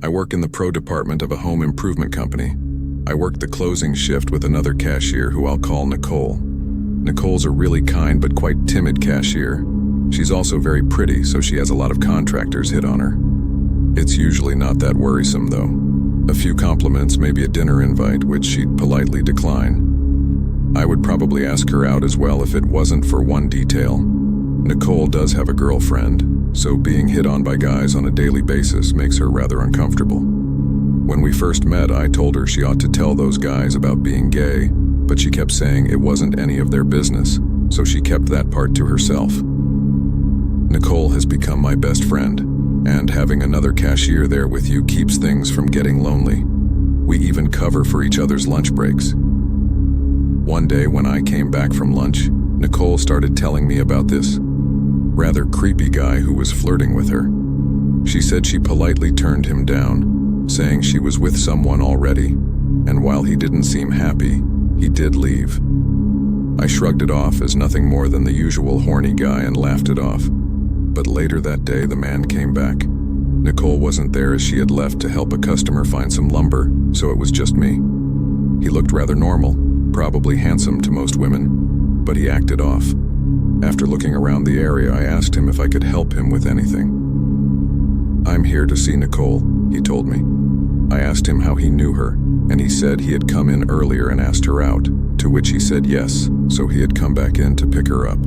I work in the pro department of a home improvement company. I work the closing shift with another cashier who I'll call Nicole. Nicole's a really kind but quite timid cashier. She's also very pretty, so she has a lot of contractors hit on her. It's usually not that worrisome, though. A few compliments, maybe a dinner invite, which she'd politely decline. I would probably ask her out as well if it wasn't for one detail. Nicole does have a girlfriend, so being hit on by guys on a daily basis makes her rather uncomfortable. When we first met, I told her she ought to tell those guys about being gay, but she kept saying it wasn't any of their business, so she kept that part to herself. Nicole has become my best friend, and having another cashier there with you keeps things from getting lonely. We even cover for each other's lunch breaks. One day when I came back from lunch, Nicole started telling me about this rather creepy guy who was flirting with her. She said she politely turned him down, saying she was with someone already, and while he didn't seem happy, he did leave. I shrugged it off as nothing more than the usual horny guy and laughed it off. But later that day, the man came back. Nicole wasn't there as she had left to help a customer find some lumber, so it was just me. He looked rather normal, probably handsome to most women, but he acted off. After looking around the area, I asked him if I could help him with anything. "I'm here to see Nicole," he told me. I asked him how he knew her, and he said he had come in earlier and asked her out, to which he said yes, so he had come back in to pick her up.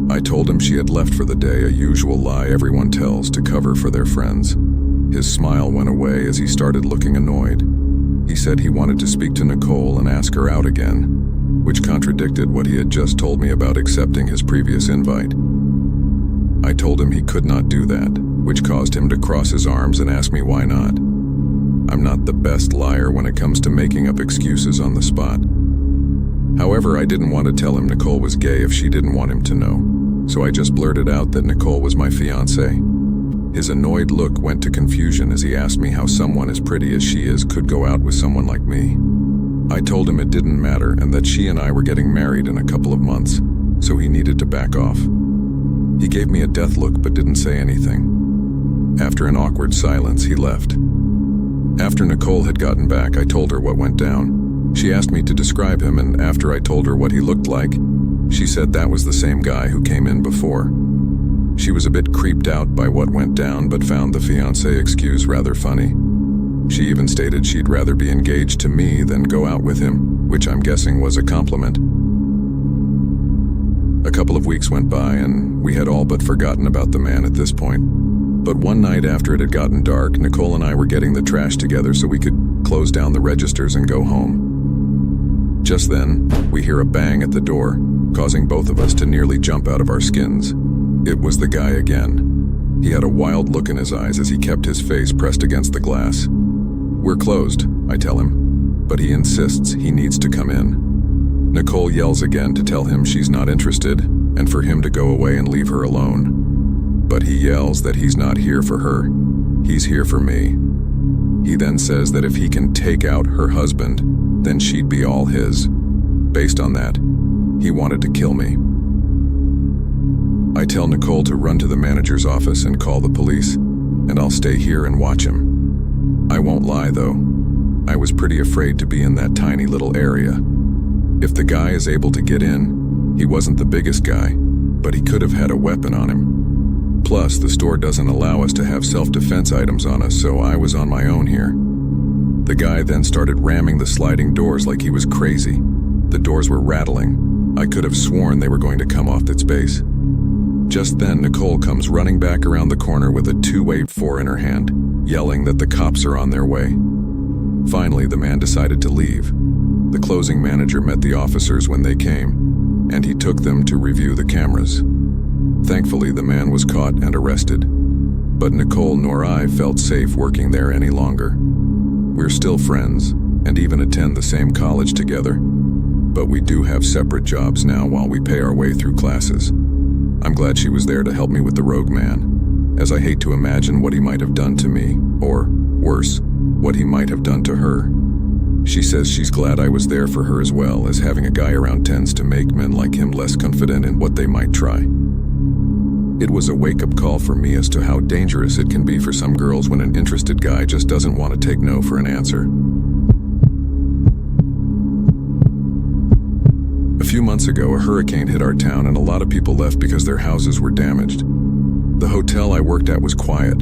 I told him she had left for the day, a usual lie everyone tells to cover for their friends. His smile went away as he started looking annoyed. He said he wanted to speak to Nicole and ask her out again, which contradicted what he had just told me about accepting his previous invite. I told him he could not do that, which caused him to cross his arms and ask me why not. I'm not the best liar when it comes to making up excuses on the spot. However, I didn't want to tell him Nicole was gay if she didn't want him to know, so I just blurted out that Nicole was my fiancée. His annoyed look went to confusion as he asked me how someone as pretty as she is could go out with someone like me. I told him it didn't matter and that she and I were getting married in a couple of months, so he needed to back off. He gave me a death look but didn't say anything. After an awkward silence, he left. After Nicole had gotten back, I told her what went down. She asked me to describe him, and after I told her what he looked like, she said that was the same guy who came in before. She was a bit creeped out by what went down, but found the fiancé excuse rather funny. She even stated she'd rather be engaged to me than go out with him, which I'm guessing was a compliment. A couple of weeks went by, and we had all but forgotten about the man at this point. But one night after it had gotten dark, Nicole and I were getting the trash together so we could close down the registers and go home. Just then, we hear a bang at the door, causing both of us to nearly jump out of our skins. It was the guy again. He had a wild look in his eyes as he kept his face pressed against the glass. "We're closed," I tell him, but he insists he needs to come in. Nicole yells again to tell him she's not interested and for him to go away and leave her alone. But he yells that he's not here for her. He's here for me. He then says that if he can take out her husband, then she'd be all his. Based on that, he wanted to kill me. I tell Nicole to run to the manager's office and call the police, and I'll stay here and watch him. I won't lie though, I was pretty afraid to be in that tiny little area. If the guy is able to get in, he wasn't the biggest guy, but he could have had a weapon on him. Plus, the store doesn't allow us to have self-defense items on us, so I was on my own here. The guy then started ramming the sliding doors like he was crazy. The doors were rattling. I could have sworn they were going to come off its base. Just then, Nicole comes running back around the corner with a 284 in her hand, yelling that the cops are on their way. Finally, the man decided to leave. The closing manager met the officers when they came, and he took them to review the cameras. Thankfully, the man was caught and arrested, but Nicole nor I felt safe working there any longer. We're still friends, and even attend the same college together, but we do have separate jobs now while we pay our way through classes. I'm glad she was there to help me with the rogue man, as I hate to imagine what he might have done to me, or, worse, what he might have done to her. She says she's glad I was there for her as well, as having a guy around tends to make men like him less confident in what they might try. It was a wake-up call for me as to how dangerous it can be for some girls when an interested guy just doesn't want to take no for an answer. A few months ago, a hurricane hit our town and a lot of people left because their houses were damaged. The hotel I worked at was quiet.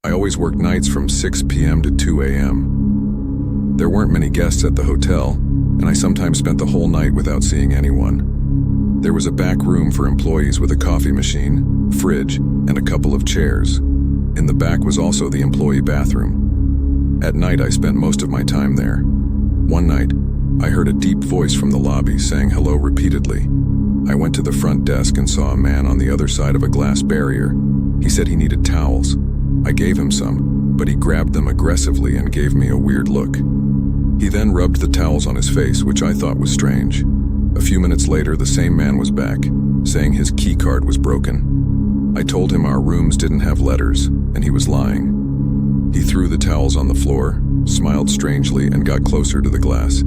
I always worked nights from 6 p.m. to 2 a.m. There weren't many guests at the hotel, and I sometimes spent the whole night without seeing anyone. There was a back room for employees with a coffee machine, fridge, and a couple of chairs. In the back was also the employee bathroom. At night, I spent most of my time there. One night, I heard a deep voice from the lobby saying hello repeatedly. I went to the front desk and saw a man on the other side of a glass barrier. He said he needed towels. I gave him some, but he grabbed them aggressively and gave me a weird look. He then rubbed the towels on his face, which I thought was strange. A few minutes later, the same man was back, saying his key card was broken. I told him our rooms didn't have letters, and he was lying. He threw the towels on the floor, smiled strangely, and got closer to the glass.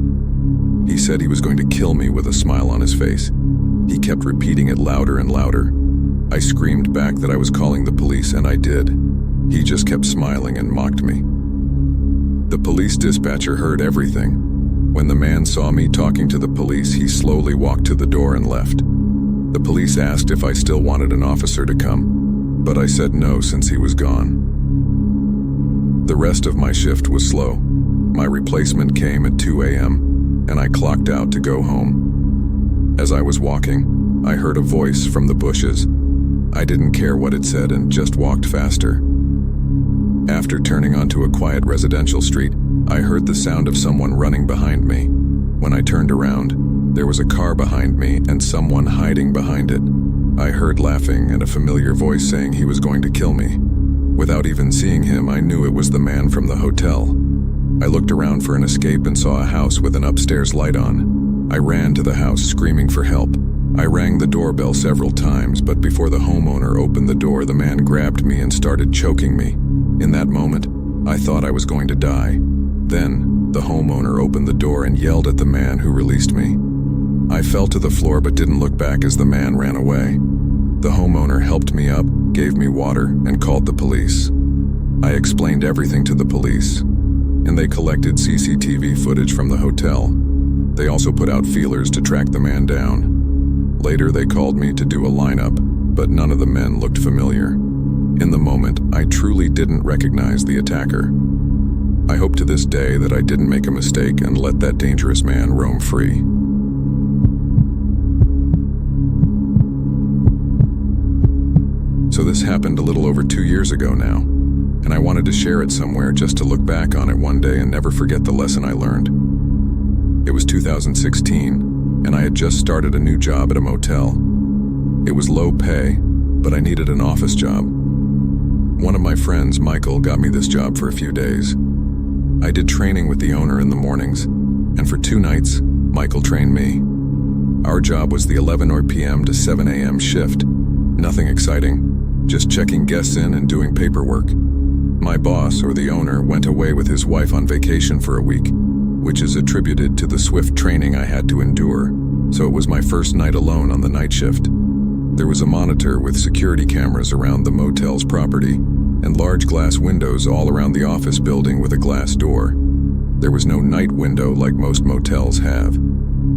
He said he was going to kill me with a smile on his face. He kept repeating it louder and louder. I screamed back that I was calling the police, and I did. He just kept smiling and mocked me. The police dispatcher heard everything. When the man saw me talking to the police, he slowly walked to the door and left. The police asked if I still wanted an officer to come, but I said no since he was gone. The rest of my shift was slow. My replacement came at 2 a.m., and I clocked out to go home. As I was walking, I heard a voice from the bushes. I didn't care what it said and just walked faster. After turning onto a quiet residential street, I heard the sound of someone running behind me. When I turned around, there was a car behind me and someone hiding behind it. I heard laughing and a familiar voice saying he was going to kill me. Without even seeing him, I knew it was the man from the hotel. I looked around for an escape and saw a house with an upstairs light on. I ran to the house screaming for help. I rang the doorbell several times, but before the homeowner opened the door, the man grabbed me and started choking me. In that moment, I thought I was going to die. Then, the homeowner opened the door and yelled at the man who released me. I fell to the floor but didn't look back as the man ran away. The homeowner helped me up, gave me water, and called the police. I explained everything to the police, and they collected CCTV footage from the hotel. They also put out feelers to track the man down. Later, they called me to do a lineup, but none of the men looked familiar. In the moment, I truly didn't recognize the attacker. I hope to this day that I didn't make a mistake and let that dangerous man roam free. So this happened a little over 2 years ago now, and I wanted to share it somewhere just to look back on it one day and never forget the lesson I learned. It was 2016, and I had just started a new job at a motel. It was low pay, but I needed an office job. One of my friends, Michael, got me this job for a few days. I did training with the owner in the mornings, and for 2 nights, Michael trained me. Our job was the 11 p.m. to 7 a.m. shift. Nothing exciting, just checking guests in and doing paperwork. My boss, or the owner, went away with his wife on vacation for a week, which is attributed to the swift training I had to endure, so it was my first night alone on the night shift. There was a monitor with security cameras around the motel's property, and large glass windows all around the office building with a glass door. There was no night window like most motels have.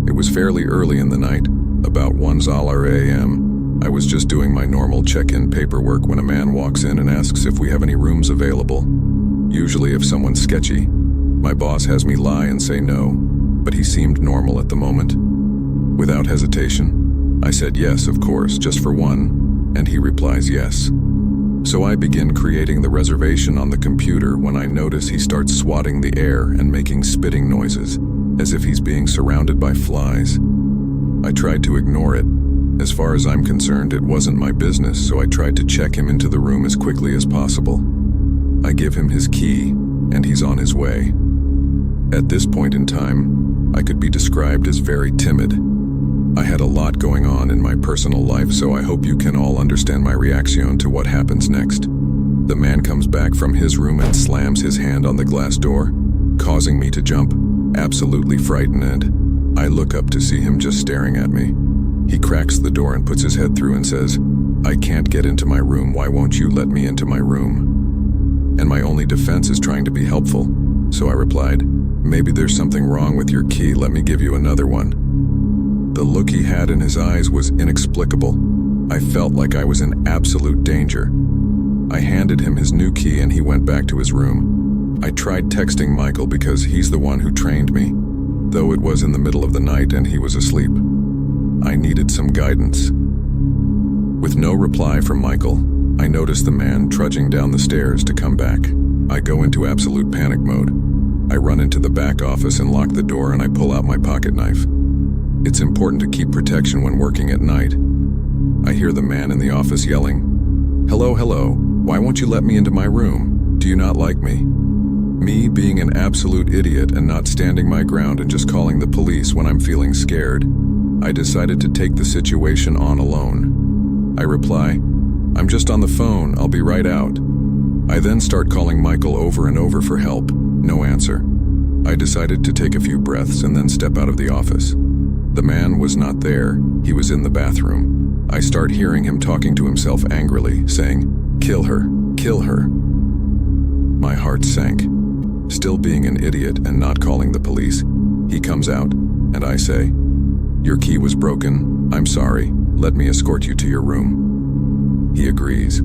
It was fairly early in the night, about 1 a.m. I was just doing my normal check-in paperwork when a man walks in and asks if we have any rooms available. Usually if someone's sketchy, my boss has me lie and say no, but he seemed normal at the moment. Without hesitation, I said yes, of course, just for one, and he replies yes. So I begin creating the reservation on the computer when I notice he starts swatting the air and making spitting noises, as if he's being surrounded by flies. I tried to ignore it. As far as I'm concerned, it wasn't my business, so I tried to check him into the room as quickly as possible. I give him his key, and he's on his way. At this point in time, I could be described as very timid. I had a lot going on in my personal life, so I hope you can all understand my reaction to what happens next. The man comes back from his room and slams his hand on the glass door, causing me to jump, absolutely frightened. I look up to see him just staring at me. He cracks the door and puts his head through and says, "I can't get into my room. Why won't you let me into my room?" And my only defense is trying to be helpful. So I replied, "Maybe there's something wrong with your key. Let me give you another one." The look he had in his eyes was inexplicable. I felt like I was in absolute danger. I handed him his new key and he went back to his room. I tried texting Michael because he's the one who trained me, though it was in the middle of the night and he was asleep. I needed some guidance. With no reply from Michael, I noticed the man trudging down the stairs to come back. I go into absolute panic mode. I run into the back office and lock the door, and I pull out my pocket knife. It's important to keep protection when working at night. I hear the man in the office yelling, "Hello, hello, why won't you let me into my room? Do you not like me?" Me being an absolute idiot and not standing my ground and just calling the police when I'm feeling scared, I decided to take the situation on alone. I reply, "I'm just on the phone, I'll be right out." I then start calling Michael over and over for help. No answer. I decided to take a few breaths and then step out of the office. The man was not there. He was in the bathroom. I start hearing him talking to himself angrily, saying, "Kill her, kill her." My heart sank. Still being an idiot and not calling the police, he comes out, and I say, "Your key was broken. I'm sorry. Let me escort you to your room." He agrees.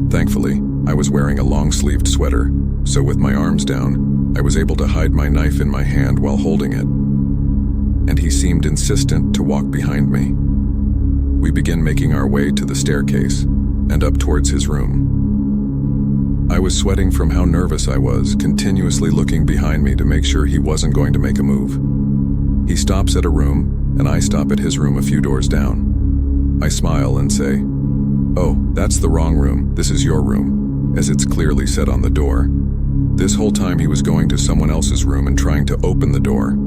Thankfully, I was wearing a long-sleeved sweater, so with my arms down, I was able to hide my knife in my hand while holding it. And he seemed insistent to walk behind me. We begin making our way to the staircase and up towards his room. I was sweating from how nervous I was, continuously looking behind me to make sure he wasn't going to make a move. He stops at a room, and I stop at his room a few doors down. I smile and say, "Oh, that's the wrong room. This is your room," as it's clearly said on the door. This whole time he was going to someone else's room and trying to open the door.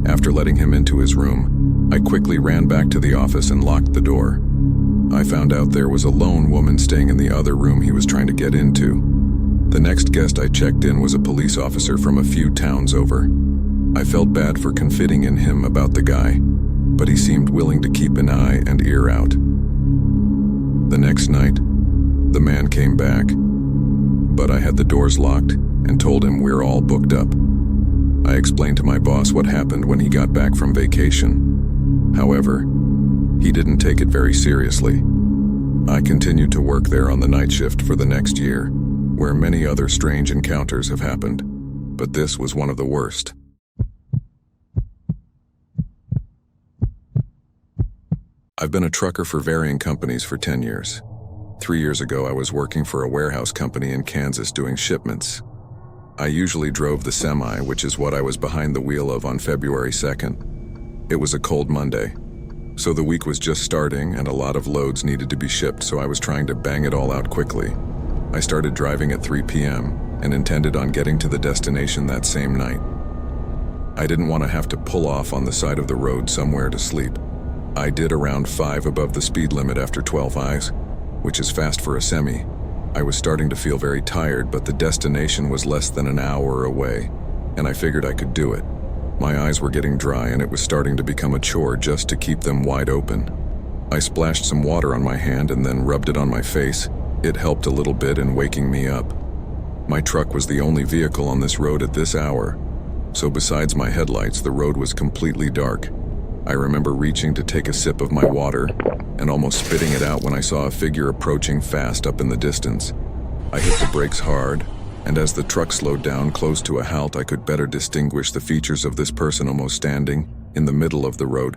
After letting him into his room, I quickly ran back to the office and locked the door. I found out there was a lone woman staying in the other room he was trying to get into. The next guest I checked in was a police officer from a few towns over. I felt bad for confiding in him about the guy, but he seemed willing to keep an eye and ear out. The next night, the man came back, but I had the doors locked and told him we're all booked up. I explained to my boss what happened when he got back from vacation. However, he didn't take it very seriously. I continued to work there on the night shift for the next year, where many other strange encounters have happened, but this was one of the worst. I've been a trucker for varying companies for 10 years. 3 years ago, I was working for a warehouse company in Kansas doing shipments. I usually drove the semi, which is what I was behind the wheel of on February 2nd. It was a cold Monday, so the week was just starting and a lot of loads needed to be shipped, so I was trying to bang it all out quickly. I started driving at 3 p.m. and intended on getting to the destination that same night. I didn't want to have to pull off on the side of the road somewhere to sleep. I did around 5 above the speed limit after 12 eyes, which is fast for a semi. I was starting to feel very tired, but the destination was less than an hour away, and I figured I could do it. My eyes were getting dry and it was starting to become a chore just to keep them wide open. I splashed some water on my hand and then rubbed it on my face. It helped a little bit in waking me up. My truck was the only vehicle on this road at this hour, so besides my headlights, the road was completely dark. I remember reaching to take a sip of my water and almost spitting it out when I saw a figure approaching fast up in the distance. I hit the brakes hard, and as the truck slowed down close to a halt, I could better distinguish the features of this person almost standing in the middle of the road.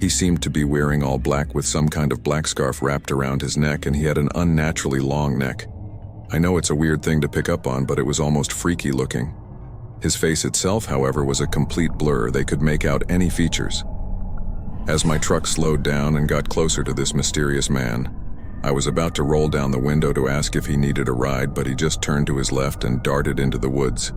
He seemed to be wearing all black with some kind of black scarf wrapped around his neck, and he had an unnaturally long neck. I know it's a weird thing to pick up on, but it was almost freaky looking. His face itself, however, was a complete blur. They could make out any features. As my truck slowed down and got closer to this mysterious man, I was about to roll down the window to ask if he needed a ride, but he just turned to his left and darted into the woods.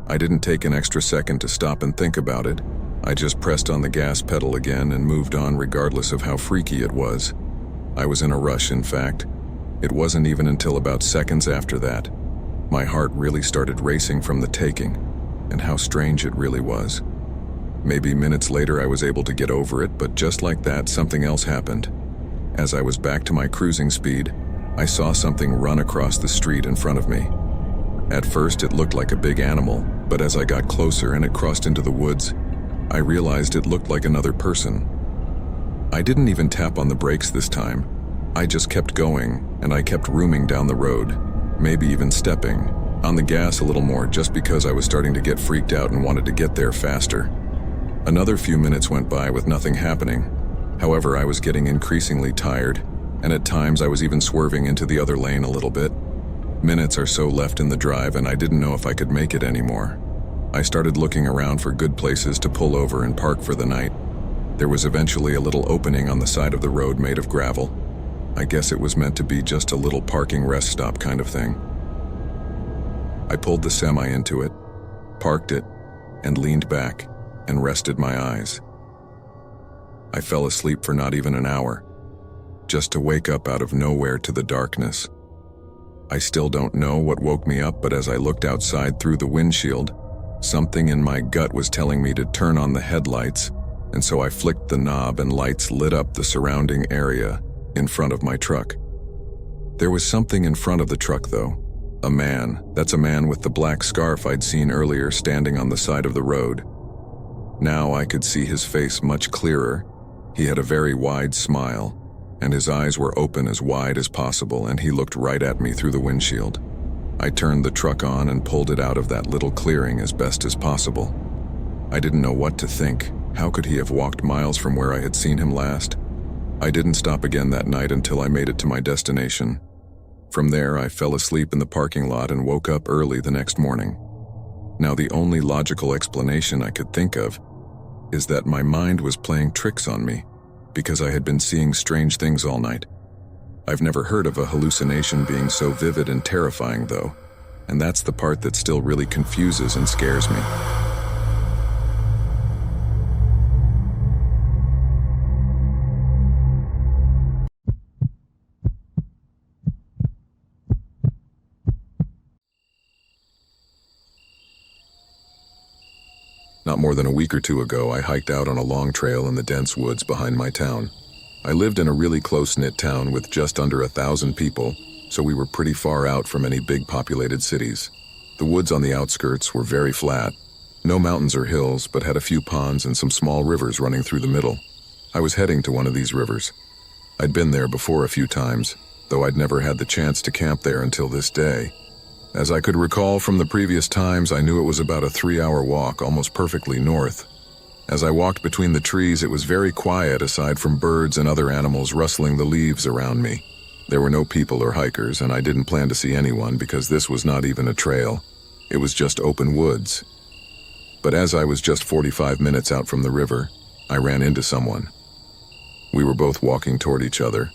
I didn't take an extra second to stop and think about it. I just pressed on the gas pedal again and moved on regardless of how freaky it was. I was in a rush, in fact. It wasn't even until about seconds after that. My heart really started racing from the taking, and how strange it really was. Maybe minutes later I was able to get over it, but just like that, something else happened. As I was back to my cruising speed, I saw something run across the street in front of me. At first it looked like a big animal, but as I got closer and it crossed into the woods, I realized it looked like another person. I didn't even tap on the brakes this time. I just kept going, and I kept rooming down the road, maybe even stepping on the gas a little more just because I was starting to get freaked out and wanted to get there faster. Another few minutes went by with nothing happening. However, I was getting increasingly tired, and at times I was even swerving into the other lane a little bit. Minutes or so left in the drive, and I didn't know if I could make it anymore. I started looking around for good places to pull over and park for the night. There was eventually a little opening on the side of the road made of gravel. I guess it was meant to be just a little parking rest stop kind of thing. I pulled the semi into it, parked it, and leaned back and rested my eyes. I fell asleep for not even an hour, just to wake up out of nowhere to the darkness. I still don't know what woke me up, but as I looked outside through the windshield, something in my gut was telling me to turn on the headlights, and so I flicked the knob and lights lit up the surrounding area in front of my truck. There was something in front of the truck though. A man. That's a man with the black scarf I'd seen earlier standing on the side of the road. Now I could see his face much clearer. He had a very wide smile, and his eyes were open as wide as possible, and he looked right at me through the windshield. I turned the truck on and pulled it out of that little clearing as best as possible. I didn't know what to think. How could he have walked miles from where I had seen him last? I didn't stop again that night until I made it to my destination. From there, I fell asleep in the parking lot and woke up early the next morning. Now, the only logical explanation I could think of is that my mind was playing tricks on me because I had been seeing strange things all night. I've never heard of a hallucination being so vivid and terrifying though, and that's the part that still really confuses and scares me. Not more than a week or two ago, I hiked out on a long trail in the dense woods behind my town. I lived in a really close-knit town with just under 1,000 people, so we were pretty far out from any big populated cities. The woods on the outskirts were very flat. No mountains or hills, but had a few ponds and some small rivers running through the middle. I was heading to one of these rivers. I'd been there before a few times, though I'd never had the chance to camp there until this day. As I could recall from the previous times, I knew it was about a 3-hour walk, almost perfectly north. As I walked between the trees, it was very quiet aside from birds and other animals rustling the leaves around me. There were no people or hikers, and I didn't plan to see anyone because this was not even a trail. It was just open woods. But as I was just 45 minutes out from the river, I ran into someone. We were both walking toward each other,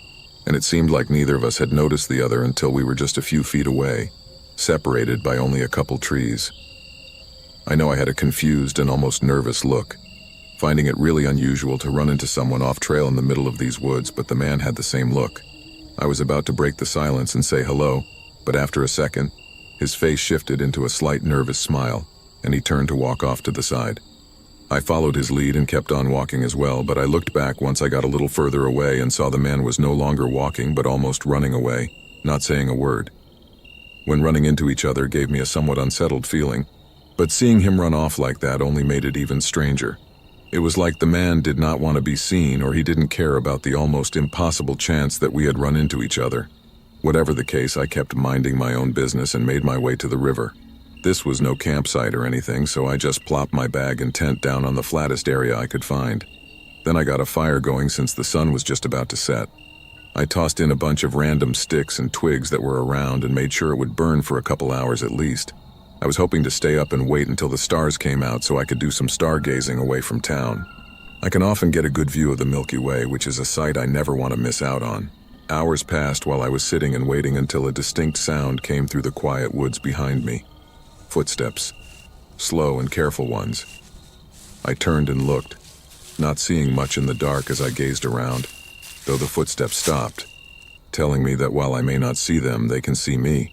and it seemed like neither of us had noticed the other until we were just a few feet away, separated by only a couple trees. I know I had a confused and almost nervous look, finding it really unusual to run into someone off trail in the middle of these woods, but the man had the same look. I was about to break the silence and say hello, but after a second, his face shifted into a slight nervous smile, and he turned to walk off to the side. I followed his lead and kept on walking as well, but I looked back once I got a little further away and saw the man was no longer walking but almost running away, not saying a word. When running into each other gave me a somewhat unsettled feeling, but seeing him run off like that only made it even stranger. It was like the man did not want to be seen, or he didn't care about the almost impossible chance that we had run into each other. Whatever the case, I kept minding my own business and made my way to the river. This was no campsite or anything, so I just plopped my bag and tent down on the flattest area I could find. Then I got a fire going since the sun was just about to set. I tossed in a bunch of random sticks and twigs that were around and made sure it would burn for a couple hours at least. I was hoping to stay up and wait until the stars came out so I could do some stargazing away from town. I can often get a good view of the Milky Way, which is a sight I never want to miss out on. Hours passed while I was sitting and waiting until a distinct sound came through the quiet woods behind me. Footsteps. Slow and careful ones. I turned and looked, not seeing much in the dark as I gazed around, though the footsteps stopped, telling me that while I may not see them, they can see me.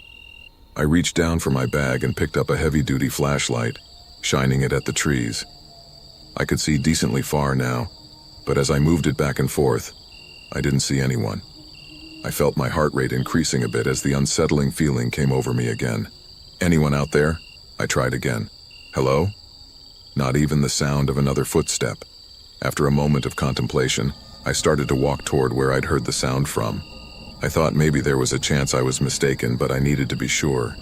I reached down for my bag and picked up a heavy-duty flashlight, shining it at the trees. I could see decently far now, but as I moved it back and forth, I didn't see anyone. I felt my heart rate increasing a bit as the unsettling feeling came over me again. Anyone out there? I tried again. Hello? Not even the sound of another footstep. After a moment of contemplation, I started to walk toward where I'd heard the sound from. I thought maybe there was a chance I was mistaken, but I needed to be sure.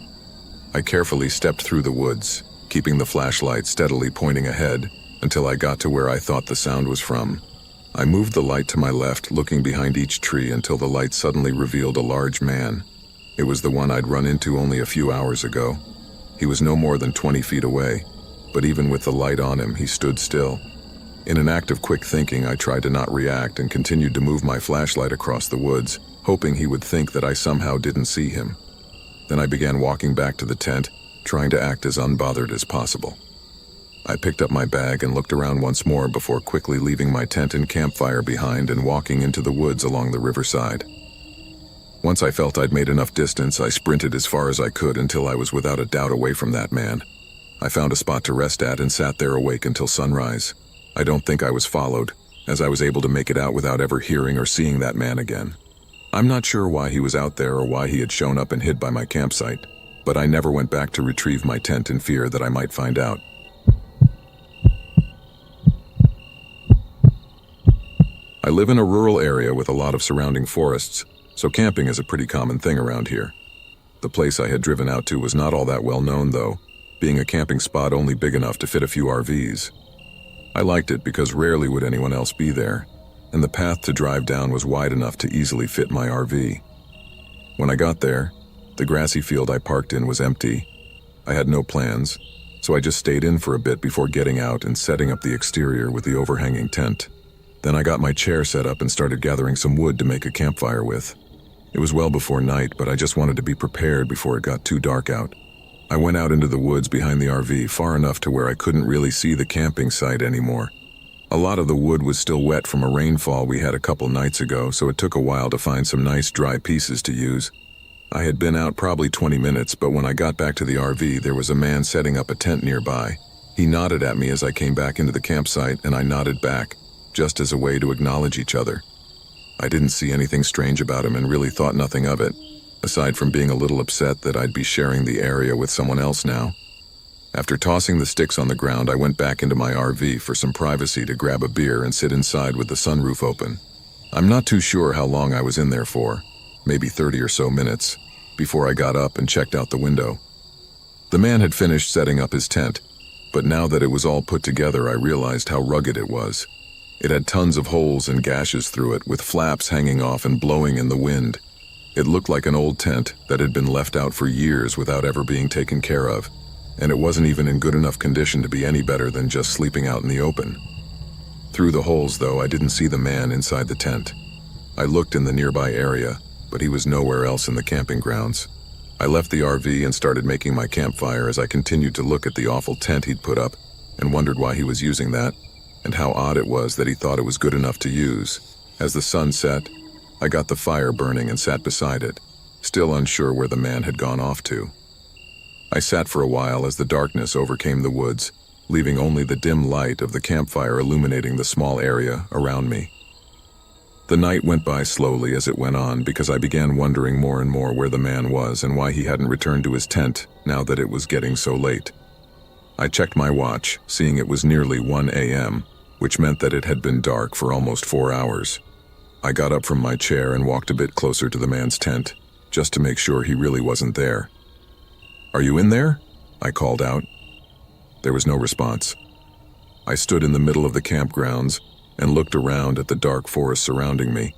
I carefully stepped through the woods, keeping the flashlight steadily pointing ahead until I got to where I thought the sound was from. I moved the light to my left, looking behind each tree until the light suddenly revealed a large man. It was the one I'd run into only a few hours ago. He was no more than 20 feet away, but even with the light on him, he stood still. In an act of quick thinking, I tried to not react and continued to move my flashlight across the woods, hoping he would think that I somehow didn't see him. Then I began walking back to the tent, trying to act as unbothered as possible. I picked up my bag and looked around once more before quickly leaving my tent and campfire behind and walking into the woods along the riverside. Once I felt I'd made enough distance, I sprinted as far as I could until I was without a doubt away from that man. I found a spot to rest at and sat there awake until sunrise. I don't think I was followed, as I was able to make it out without ever hearing or seeing that man again. I'm not sure why he was out there or why he had shown up and hid by my campsite, but I never went back to retrieve my tent in fear that I might find out. I live in a rural area with a lot of surrounding forests, so camping is a pretty common thing around here. The place I had driven out to was not all that well known though, being a camping spot only big enough to fit a few RVs. I liked it because rarely would anyone else be there, and the path to drive down was wide enough to easily fit my RV. When I got there, the grassy field I parked in was empty. I had no plans, so I just stayed in for a bit before getting out and setting up the exterior with the overhanging tent. Then I got my chair set up and started gathering some wood to make a campfire with. It was well before night, but I just wanted to be prepared before it got too dark out. I went out into the woods behind the RV far enough to where I couldn't really see the camping site anymore. A lot of the wood was still wet from a rainfall we had a couple nights ago, so it took a while to find some nice dry pieces to use. I had been out probably 20 minutes, but when I got back to the RV, there was a man setting up a tent nearby. He nodded at me as I came back into the campsite, and I nodded back, just as a way to acknowledge each other. I didn't see anything strange about him and really thought nothing of it, aside from being a little upset that I'd be sharing the area with someone else now. After tossing the sticks on the ground, I went back into my RV for some privacy to grab a beer and sit inside with the sunroof open. I'm not too sure how long I was in there for, maybe 30 or so minutes, before I got up and checked out the window. The man had finished setting up his tent, but now that it was all put together, I realized how rugged it was. It had tons of holes and gashes through it, with flaps hanging off and blowing in the wind. It looked like an old tent that had been left out for years without ever being taken care of, and it wasn't even in good enough condition to be any better than just sleeping out in the open. Through the holes, though, I didn't see the man inside the tent. I looked in the nearby area, but he was nowhere else in the camping grounds. I left the RV and started making my campfire as I continued to look at the awful tent he'd put up and wondered why he was using that, and how odd it was that he thought it was good enough to use. As the sun set, I got the fire burning and sat beside it, still unsure where the man had gone off to. I sat for a while as the darkness overcame the woods, leaving only the dim light of the campfire illuminating the small area around me. The night went by slowly as it went on because I began wondering more and more where the man was and why he hadn't returned to his tent now that it was getting so late. I checked my watch, seeing it was nearly 1 a.m., which meant that it had been dark for almost 4 hours. I got up from my chair and walked a bit closer to the man's tent, just to make sure he really wasn't there. "Are you in there?" I called out. There was no response. I stood in the middle of the campgrounds and looked around at the dark forest surrounding me,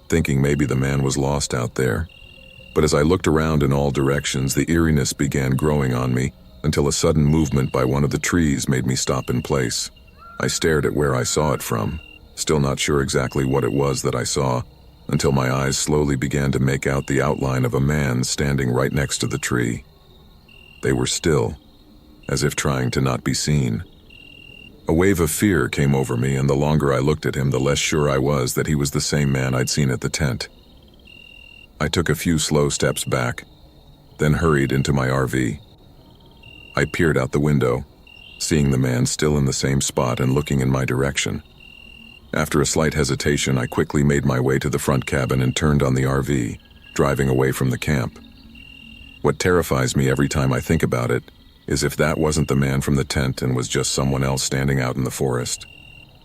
thinking maybe the man was lost out there. But as I looked around in all directions, the eeriness began growing on me until a sudden movement by one of the trees made me stop in place. I stared at where I saw it from, still not sure exactly what it was that I saw, until my eyes slowly began to make out the outline of a man standing right next to the tree. They were still, as if trying to not be seen. A wave of fear came over me, and the longer I looked at him, the less sure I was that he was the same man I'd seen at the tent. I took a few slow steps back, then hurried into my RV. I peered out the window, seeing the man still in the same spot and looking in my direction. After a slight hesitation, I quickly made my way to the front cabin and turned on the RV, driving away from the camp. What terrifies me every time I think about it is if that wasn't the man from the tent and was just someone else standing out in the forest.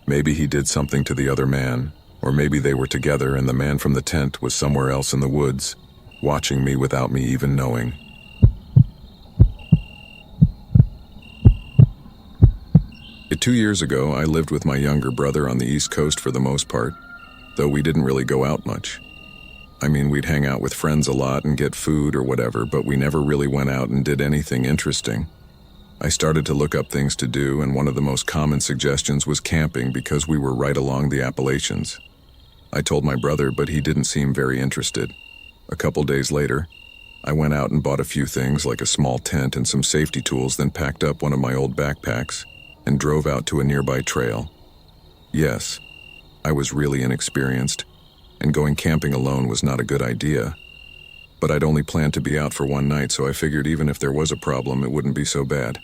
Maybe he did something to the other man, or maybe they were together and the man from the tent was somewhere else in the woods, watching me without me even knowing. 2 years ago, I lived with my younger brother on the East Coast for the most part, though we didn't really go out much. I mean, we'd hang out with friends a lot and get food or whatever, but we never really went out and did anything interesting. I started to look up things to do, and one of the most common suggestions was camping because we were right along the Appalachians. I told my brother, but he didn't seem very interested. A couple days later, I went out and bought a few things like a small tent and some safety tools, then packed up one of my old backpacks and drove out to a nearby trail. Yes, I was really inexperienced, and going camping alone was not a good idea. But I'd only planned to be out for one night, so I figured even if there was a problem, it wouldn't be so bad.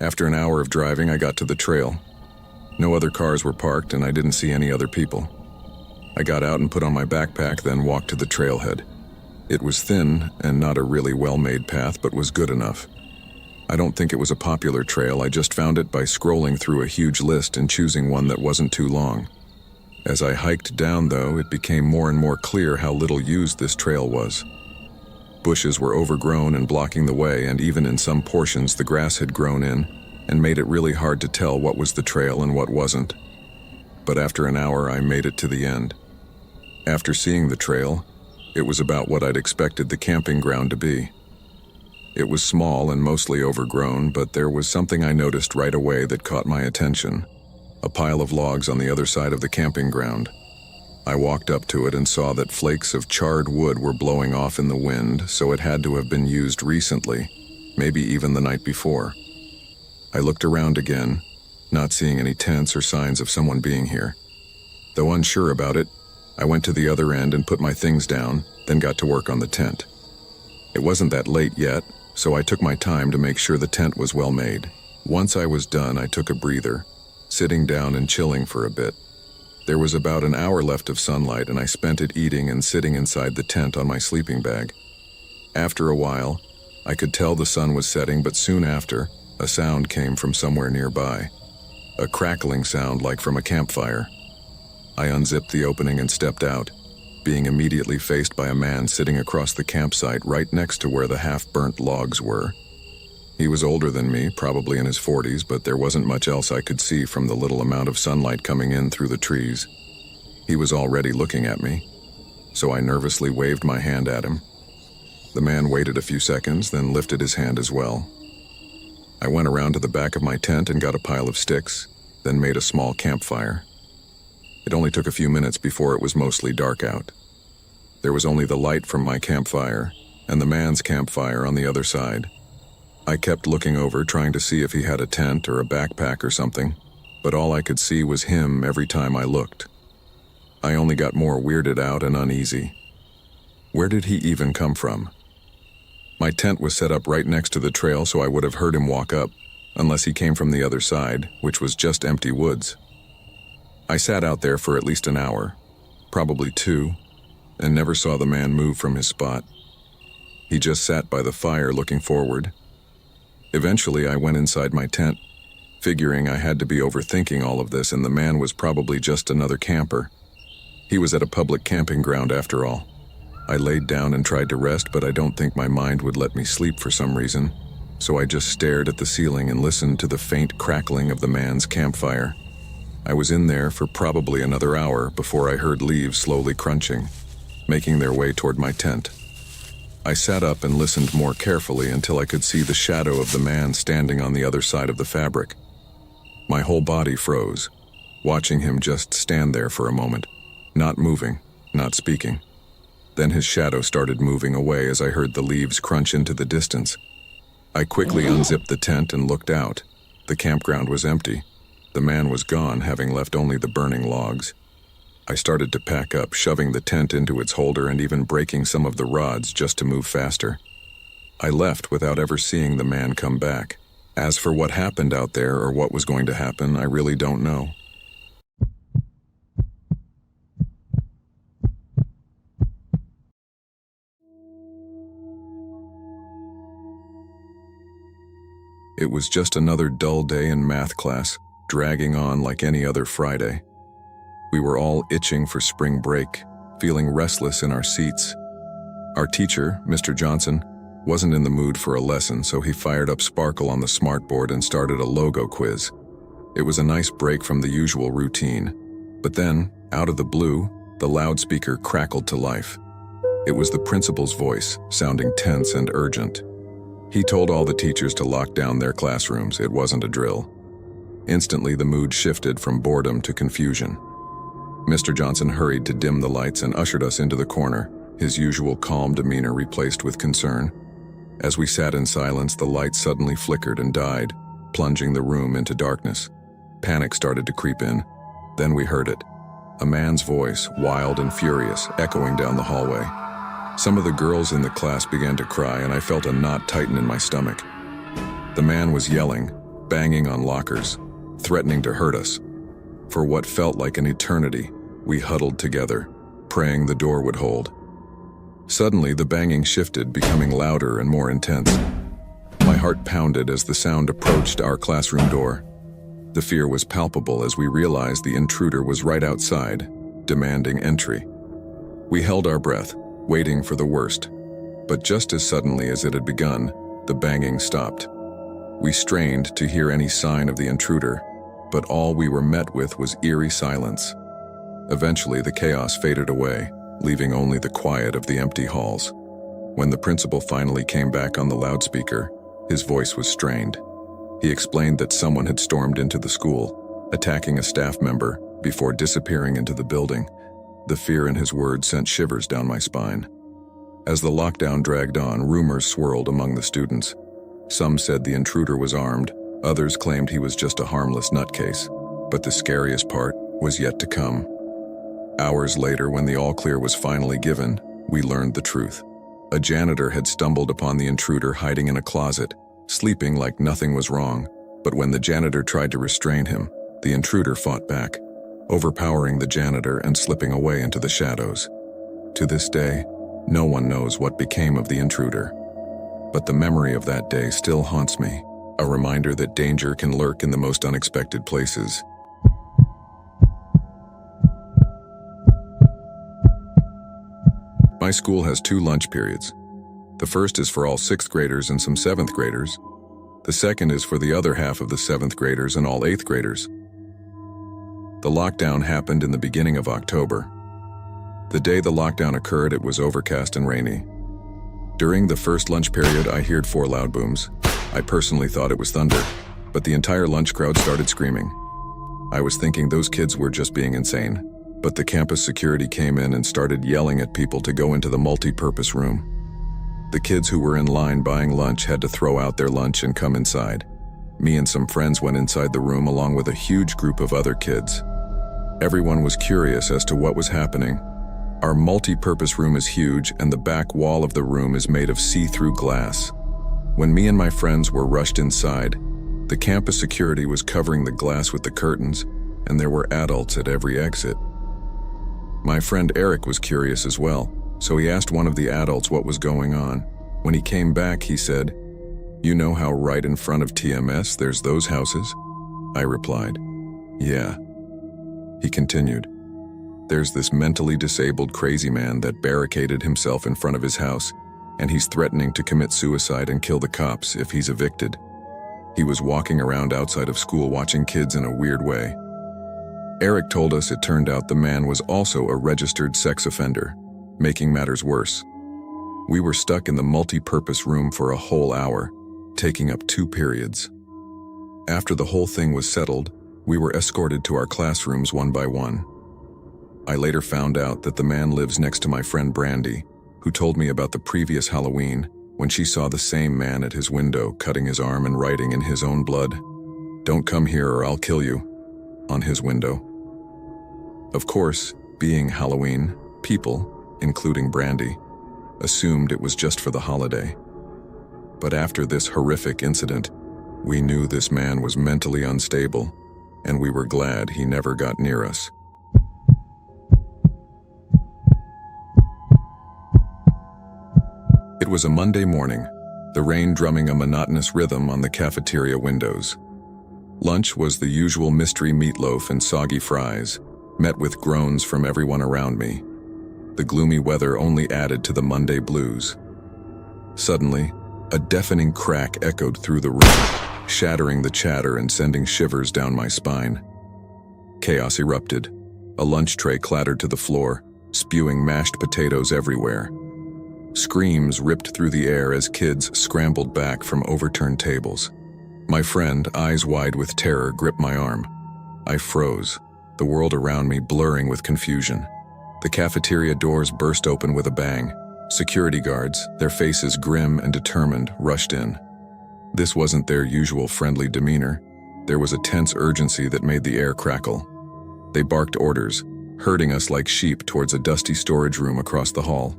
After an hour of driving, I got to the trail. No other cars were parked, and I didn't see any other people. I got out and put on my backpack, then walked to the trailhead. It was thin and not a really well-made path, but was good enough. I don't think it was a popular trail, I just found it by scrolling through a huge list and choosing one that wasn't too long. As I hiked down, though, it became more and more clear how little used this trail was. Bushes were overgrown and blocking the way, and even in some portions the grass had grown in and made it really hard to tell what was the trail and what wasn't. But after an hour, I made it to the end. After seeing the trail, it was about what I'd expected the camping ground to be. It was small and mostly overgrown, but there was something I noticed right away that caught my attention. A pile of logs on the other side of the camping ground. I walked up to it and saw that flakes of charred wood were blowing off in the wind, so it had to have been used recently, maybe even the night before. I looked around again, not seeing any tents or signs of someone being here. Though unsure about it, I went to the other end and put my things down, then got to work on the tent. It wasn't that late yet, so I took my time to make sure the tent was well made. Once I was done, I took a breather, sitting down and chilling for a bit. There was about an hour left of sunlight, and I spent it eating and sitting inside the tent on my sleeping bag. After a while, I could tell the sun was setting, but soon after, a sound came from somewhere nearby. A crackling sound like from a campfire. I unzipped the opening and stepped out, being immediately faced by a man sitting across the campsite right next to where the half-burnt logs were. He was older than me, probably in his 40s, but there wasn't much else I could see from the little amount of sunlight coming in through the trees. He was already looking at me, so I nervously waved my hand at him. The man waited a few seconds, then lifted his hand as well. I went around to the back of my tent and got a pile of sticks, then made a small campfire. It only took a few minutes before it was mostly dark out. There was only the light from my campfire and the man's campfire on the other side. I kept looking over, trying to see if he had a tent or a backpack or something, but all I could see was him every time I looked. I only got more weirded out and uneasy. Where did he even come from? My tent was set up right next to the trail, so I would have heard him walk up, unless he came from the other side, which was just empty woods. I sat out there for at least an hour, probably 2, and never saw the man move from his spot. He just sat by the fire looking forward. Eventually, I went inside my tent, figuring I had to be overthinking all of this, and the man was probably just another camper. He was at a public camping ground after all. I laid down and tried to rest, but I don't think my mind would let me sleep for some reason, so I just stared at the ceiling and listened to the faint crackling of the man's campfire. I was in there for probably another hour before I heard leaves slowly crunching, making their way toward my tent. I sat up and listened more carefully until I could see the shadow of the man standing on the other side of the fabric. My whole body froze, watching him just stand there for a moment, not moving, not speaking. Then his shadow started moving away as I heard the leaves crunch into the distance. I quickly unzipped the tent and looked out. The campground was empty. The man was gone, having left only the burning logs. I started to pack up, shoving the tent into its holder and even breaking some of the rods just to move faster. I left without ever seeing the man come back. As for what happened out there or what was going to happen, I really don't know. It was just another dull day in math class, dragging on like any other Friday. We were all itching for spring break, feeling restless in our seats. Our teacher, Mr. Johnson, wasn't in the mood for a lesson, so he fired up Sparkle on the smartboard and started a logo quiz. It was a nice break from the usual routine. But then, out of the blue, the loudspeaker crackled to life. It was the principal's voice, sounding tense and urgent. He told all the teachers to lock down their classrooms. It wasn't a drill. Instantly, the mood shifted from boredom to confusion. Mr. Johnson hurried to dim the lights and ushered us into the corner, his usual calm demeanor replaced with concern. As we sat in silence, the light suddenly flickered and died, plunging the room into darkness. Panic started to creep in. Then we heard it. A man's voice, wild and furious, echoing down the hallway. Some of the girls in the class began to cry, and I felt a knot tighten in my stomach. The man was yelling, banging on lockers, threatening to hurt us. For what felt like an eternity, we huddled together, praying the door would hold. Suddenly, the banging shifted, becoming louder and more intense. My heart pounded as the sound approached our classroom door. The fear was palpable as we realized the intruder was right outside, demanding entry. We held our breath, waiting for the worst. But just as suddenly as it had begun, the banging stopped. We strained to hear any sign of the intruder, but all we were met with was eerie silence. Eventually, the chaos faded away, leaving only the quiet of the empty halls. When the principal finally came back on the loudspeaker, his voice was strained. He explained that someone had stormed into the school, attacking a staff member before disappearing into the building. The fear in his words sent shivers down my spine. As the lockdown dragged on, rumors swirled among the students. Some said the intruder was armed, others claimed he was just a harmless nutcase. But the scariest part was yet to come. Hours later, when the all-clear was finally given, we learned the truth. A janitor had stumbled upon the intruder hiding in a closet, sleeping like nothing was wrong. But when the janitor tried to restrain him, the intruder fought back, overpowering the janitor and slipping away into the shadows. To this day, no one knows what became of the intruder. But the memory of that day still haunts me, a reminder that danger can lurk in the most unexpected places. My school has 2 lunch periods. The first is for all 6th graders and some 7th graders. The second is for the other half of the 7th graders and all 8th graders. The lockdown happened in the beginning of October. The day the lockdown occurred, it was overcast and rainy. During the first lunch period, I heard 4 loud booms. I personally thought it was thunder, but the entire lunch crowd started screaming. I was thinking those kids were just being insane. But the campus security came in and started yelling at people to go into the multi-purpose room. The kids who were in line buying lunch had to throw out their lunch and come inside. Me and some friends went inside the room along with a huge group of other kids. Everyone was curious as to what was happening. Our multi-purpose room is huge, and the back wall of the room is made of see-through glass. When me and my friends were rushed inside, the campus security was covering the glass with the curtains, and there were adults at every exit. My friend Eric was curious as well, so he asked one of the adults what was going on. When he came back, he said, "You know how right in front of TMS there's those houses?" I replied, "Yeah." He continued, "There's this mentally disabled crazy man that barricaded himself in front of his house, and he's threatening to commit suicide and kill the cops if he's evicted. He was walking around outside of school watching kids in a weird way." Eric told us it turned out the man was also a registered sex offender, making matters worse. We were stuck in the multi-purpose room for a whole hour, taking up 2 periods. After the whole thing was settled, we were escorted to our classrooms one by one. I later found out that the man lives next to my friend Brandy, who told me about the previous Halloween when she saw the same man at his window cutting his arm and writing in his own blood, "Don't come here or I'll kill you," on his window. Of course, being Halloween, people, including Brandy, assumed it was just for the holiday. But after this horrific incident, we knew this man was mentally unstable, and we were glad he never got near us. It was a Monday morning. the rain drumming a monotonous rhythm on the cafeteria windows. Lunch was the usual mystery meatloaf and soggy fries, met with groans from everyone around me. The gloomy weather only added to the Monday blues. Suddenly, a deafening crack echoed through the room, shattering the chatter and sending shivers down my spine. Chaos erupted. A lunch tray clattered to the floor, spewing mashed potatoes everywhere. Screams ripped through the air as kids scrambled back from overturned tables. My friend, eyes wide with terror, gripped my arm. I froze, the world around me blurring with confusion. The cafeteria doors burst open with a bang. Security guards, their faces grim and determined, rushed in. This wasn't their usual friendly demeanor. There was a tense urgency that made the air crackle. They barked orders, herding us like sheep towards a dusty storage room across the hall.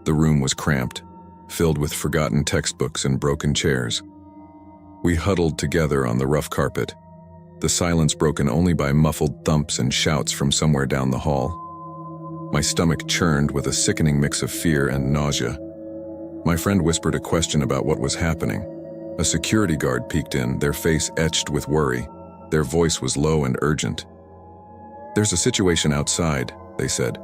The room was cramped, filled with forgotten textbooks and broken chairs. We huddled together on the rough carpet, the silence broken only by muffled thumps and shouts from somewhere down the hall. My stomach churned with a sickening mix of fear and nausea. My friend whispered a question about what was happening. A security guard peeked in, their face etched with worry. Their voice was low and urgent. "There's a situation outside," they said.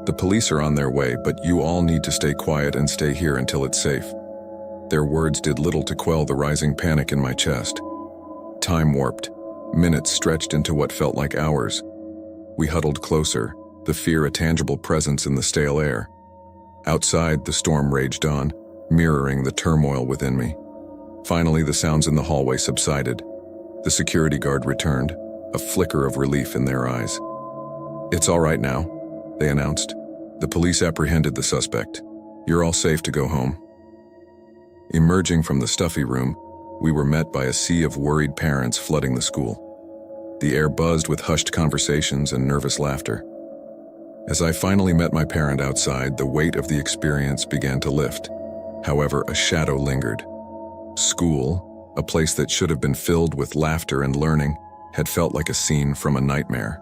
"The police are on their way, but you all need to stay quiet and stay here until it's safe." Their words did little to quell the rising panic in my chest. Time warped. Minutes stretched into what felt like hours. We huddled closer, the fear a tangible presence in the stale air. Outside, the storm raged on, mirroring the turmoil within me. Finally, the sounds in the hallway subsided. The security guard returned, a flicker of relief in their eyes. "It's all right now," they announced. "The police apprehended the suspect. You're all safe to go home." Emerging from the stuffy room, we were met by a sea of worried parents flooding the school. The air buzzed with hushed conversations and nervous laughter. As I finally met my parent outside, the weight of the experience began to lift. However, a shadow lingered. School, a place that should have been filled with laughter and learning, had felt like a scene from a nightmare.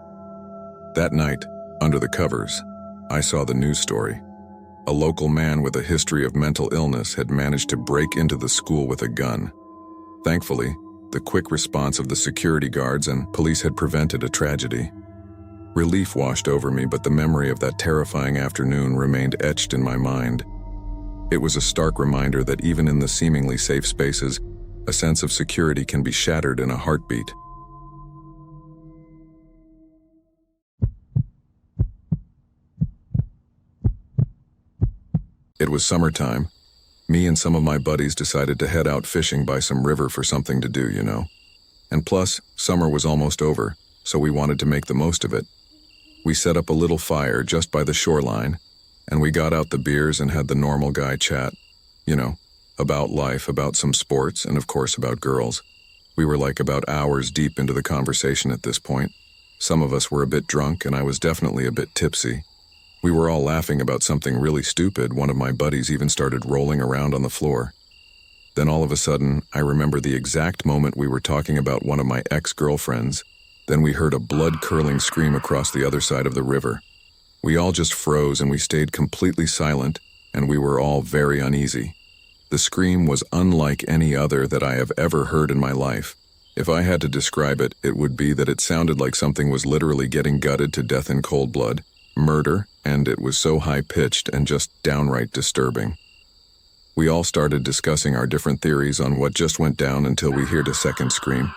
That night, under the covers, I saw the news story. A local man with a history of mental illness had managed to break into the school with a gun. Thankfully, the quick response of the security guards and police had prevented a tragedy. Relief washed over me, but the memory of that terrifying afternoon remained etched in my mind. It was a stark reminder that even in the seemingly safe spaces, a sense of security can be shattered in a heartbeat. It was summertime. Me and some of my buddies decided to head out fishing by some river for something to do, you know. And plus, summer was almost over, so we wanted to make the most of it. We set up a little fire just by the shoreline, and we got out the beers and had the normal guy chat. You know, about life, about some sports, and of course about girls. We were like about hours deep into the conversation at this point. Some of us were a bit drunk, and I was definitely a bit tipsy. We were all laughing about something really stupid. One of my buddies even started rolling around on the floor. Then all of a sudden, I remember the exact moment we were talking about one of my ex-girlfriends. Then we heard a blood-curdling scream across the other side of the river. We all just froze and we stayed completely silent, and we were all very uneasy. The scream was unlike any other that I have ever heard in my life. If I had to describe it, it would be that it sounded like something was literally getting gutted to death in cold blood, murder, and it was so high-pitched and just downright disturbing. We all started discussing our different theories on what just went down until we heard a second scream.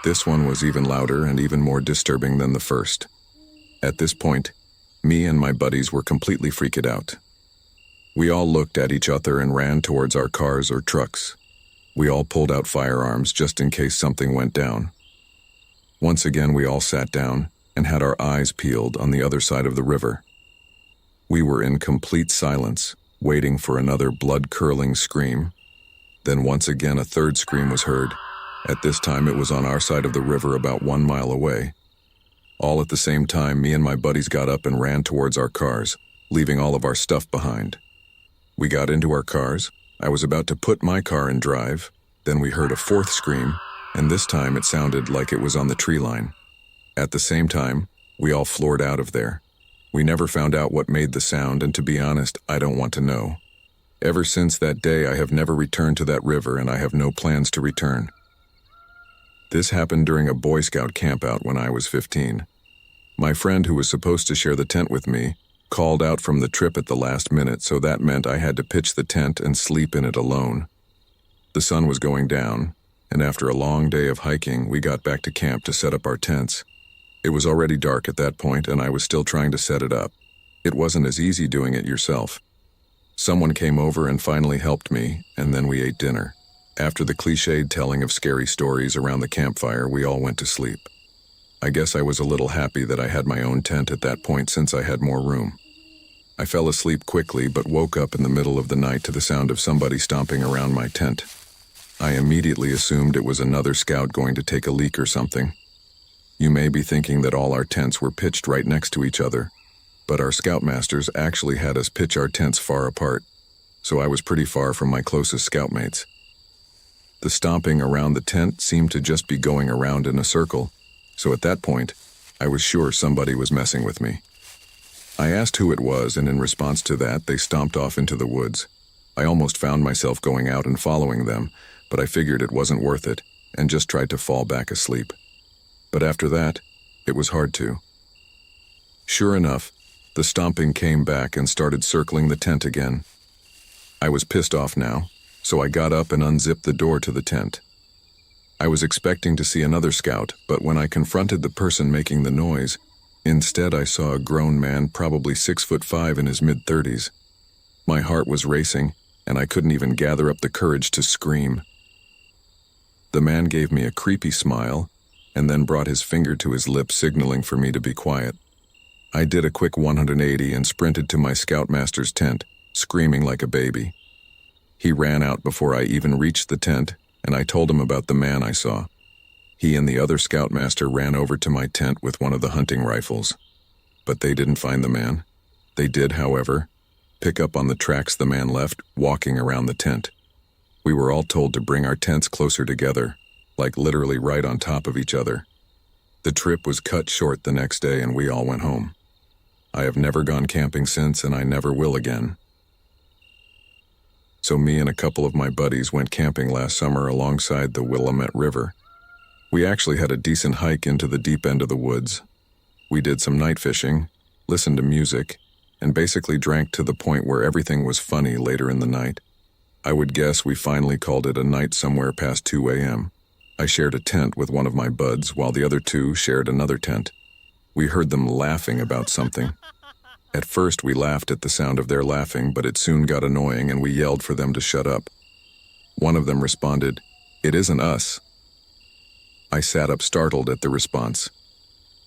This one was even louder and even more disturbing than the first. At this point, me and my buddies were completely freaked out. We all looked at each other and ran towards our cars or trucks. We all pulled out firearms just in case something went down. Once again, we all sat down and had our eyes peeled on the other side of the river. We were in complete silence, waiting for another blood-curdling scream. Then once again a third scream was heard. At this time it was on our side of the river about 1 mile away. All at the same time, me and my buddies got up and ran towards our cars, leaving all of our stuff behind. We got into our cars. I was about to put my car in drive. Then we heard a fourth scream, and this time it sounded like it was on the tree line. At the same time, we all floored out of there. We never found out what made the sound, and to be honest, I don't want to know. Ever since that day, I have never returned to that river, and I have no plans to return. This happened during a Boy Scout campout when I was 15. My friend, who was supposed to share the tent with me, called out from the trip at the last minute, so that meant I had to pitch the tent and sleep in it alone. The sun was going down, and after a long day of hiking, we got back to camp to set up our tents. It was already dark at that point, and I was still trying to set it up. It wasn't as easy doing it yourself. Someone came over and finally helped me, and then we ate dinner. After the cliched telling of scary stories around the campfire, we all went to sleep. I guess I was a little happy that I had my own tent at that point since I had more room. I fell asleep quickly but woke up in the middle of the night to the sound of somebody stomping around my tent. I immediately assumed it was another scout going to take a leak or something. You may be thinking that all our tents were pitched right next to each other, but our scoutmasters actually had us pitch our tents far apart, so I was pretty far from my closest scoutmates. The stomping around the tent seemed to just be going around in a circle, so at that point, I was sure somebody was messing with me. I asked who it was, and in response to that, they stomped off into the woods. I almost found myself going out and following them, but I figured it wasn't worth it, and just tried to fall back asleep. But after that, it was hard to. Sure enough, the stomping came back and started circling the tent again. I was pissed off now, so I got up and unzipped the door to the tent. I was expecting to see another scout, but when I confronted the person making the noise, instead I saw a grown man, probably 6'5" in his mid-30s. My heart was racing, and I couldn't even gather up the courage to scream. The man gave me a creepy smile, and then brought his finger to his lip, signaling for me to be quiet. I did a quick 180 and sprinted to my scoutmaster's tent, screaming like a baby. He ran out before I even reached the tent, and I told him about the man I saw. He and the other scoutmaster ran over to my tent with one of the hunting rifles. But they didn't find the man. They did, however, pick up on the tracks the man left walking around the tent. We were all told to bring our tents closer together, like literally right on top of each other. The trip was cut short the next day, and we all went home. I have never gone camping since, and I never will again. So me and a couple of my buddies went camping last summer alongside the Willamette River. We actually had a decent hike into the deep end of the woods. We did some night fishing, listened to music, and basically drank to the point where everything was funny later in the night. I would guess we finally called it a night somewhere past 2 a.m. I shared a tent with one of my buds while the other two shared another tent. We heard them laughing about something. At first we laughed at the sound of their laughing, but it soon got annoying and we yelled for them to shut up. One of them responded, "It isn't us." I sat up startled at the response.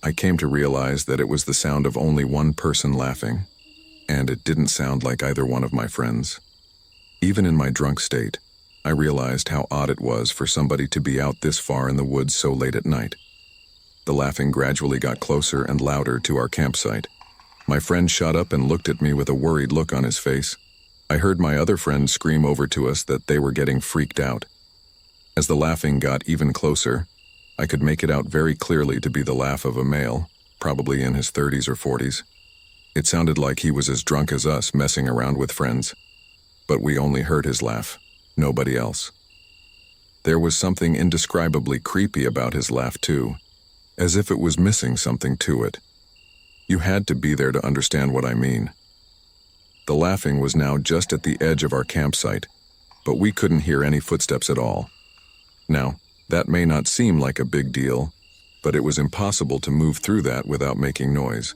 I came to realize that it was the sound of only one person laughing, and it didn't sound like either one of my friends. Even in my drunk state, I realized how odd it was for somebody to be out this far in the woods so late at night. The laughing gradually got closer and louder to our campsite. My friend shot up and looked at me with a worried look on his face. I heard my other friend scream over to us that they were getting freaked out. As the laughing got even closer, I could make it out very clearly to be the laugh of a male, probably in his 30s or 40s. It sounded like he was as drunk as us, messing around with friends. But we only heard his laugh, nobody else. There was something indescribably creepy about his laugh too, as if it was missing something to it. You had to be there to understand what I mean. The laughing was now just at the edge of our campsite, but we couldn't hear any footsteps at all. Now, that may not seem like a big deal, but it was impossible to move through that without making noise.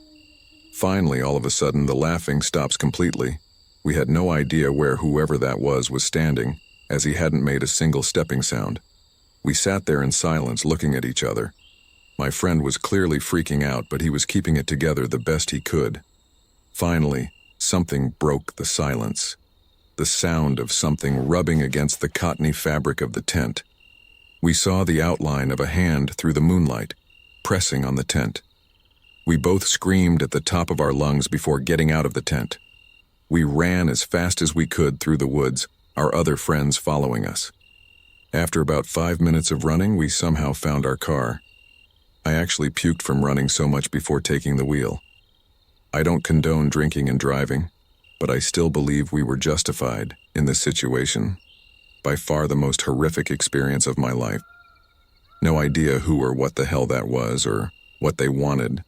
Finally, all of a sudden, the laughing stops completely. We had no idea where whoever that was standing, as he hadn't made a single stepping sound. We sat there in silence, looking at each other. My friend was clearly freaking out, but he was keeping it together the best he could. Finally, something broke the silence. The sound of something rubbing against the cottony fabric of the tent. We saw the outline of a hand through the moonlight, pressing on the tent. We both screamed at the top of our lungs before getting out of the tent. We ran as fast as we could through the woods, our other friends following us. After about 5 minutes of running, we somehow found our car. I actually puked from running so much before taking the wheel. I don't condone drinking and driving, but I still believe we were justified in this situation. By far the most horrific experience of my life. No idea who or what the hell that was or what they wanted,